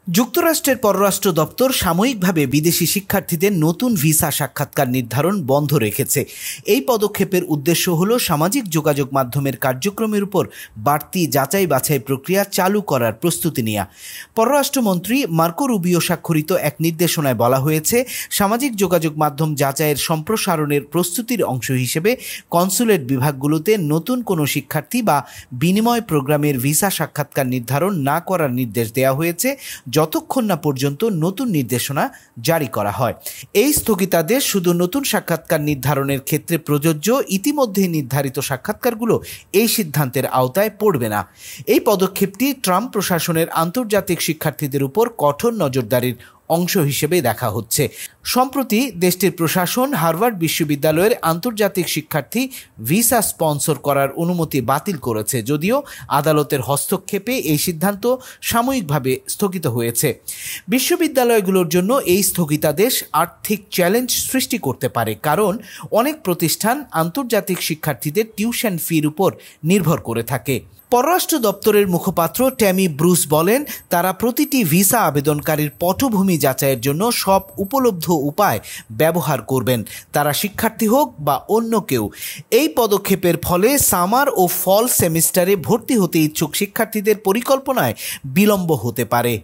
যুক্তরাষ্ট্রের পররাষ্ট্র দপ্তর সাময়িকভাবে বিদেশি শিক্ষার্থীদের নতুন ভিসা সাক্ষাৎকার নির্ধারণ বন্ধ রেখেছে। এই পদক্ষেপের উদ্দেশ্য হল সামাজিক যোগাযোগ মাধ্যমের কার্যক্রমের উপর বাড়তি যাচাই বাছাই প্রক্রিয়া চালু করার প্রস্তুতি নেওয়া। পররাষ্ট্রমন্ত্রী মার্কো রুবিও স্বাক্ষরিত এক নির্দেশনায় বলা হয়েছে, সামাজিক যোগাযোগ মাধ্যম যাচাইয়ের সম্প্রসারণের প্রস্তুতির অংশ হিসেবে কনসুলেট বিভাগগুলোতে নতুন কোনো শিক্ষার্থী বা বিনিময় প্রোগ্রামের ভিসা সাক্ষাৎকার নির্ধারণ না করার নির্দেশ দেওয়া হয়েছে যতক্ষণ না পর্যন্ত নতুন নির্দেশনা জারি করা হয়। এই স্থগিতাদেশ শুধু নতুন সাক্ষাৎকার নির্ধারণের ক্ষেত্রে প্রযোজ্য। ইতিমধ্যে নির্ধারিত সাক্ষাৎকারগুলো এই সিদ্ধান্তের আওতায় পড়বে না। এই পদক্ষেপটি ট্রাম্প প্রশাসনের আন্তর্জাতিক শিক্ষার্থীদের উপর কঠোর নজরদারির অংশ হিসেবে দেখা হচ্ছে। সম্প্রতি দেশটির প্রশাসন হার্ভার্ড বিশ্ববিদ্যালয়ের আন্তর্জাতিক শিক্ষার্থী ভিসা স্পন্সর করার অনুমতি বাতিল করেছে, যদিও আদালতের হস্তক্ষেপে এই সিদ্ধান্ত সাময়িকভাবে স্থগিত হয়েছে। বিশ্ববিদ্যালয়গুলোর জন্য এই স্থগিতাদেশ আর্থিক চ্যালেঞ্জ সৃষ্টি করতে পারে, কারণ অনেক প্রতিষ্ঠান আন্তর্জাতিক শিক্ষার্থীদের টিউশন ফির উপর নির্ভর করে থাকে। পররাষ্ট্র দপ্তরের মুখপাত্র ট্যামি ব্রুস বলেন, তারা প্রতিটি ভিসা আবেদনকারীর পটভূমি যাচাইয়ের জন্য সব উপলব্ধ উপায় ব্যবহার করবেন, তারা শিক্ষার্থী হোক বা অন্য কেউ। এই পদক্ষেপের ফলে সামার ও ফল সেমিস্টারে ভর্তি হতে ইচ্ছুক শিক্ষার্থীদের পরিকল্পনায় বিলম্ব হতে পারে।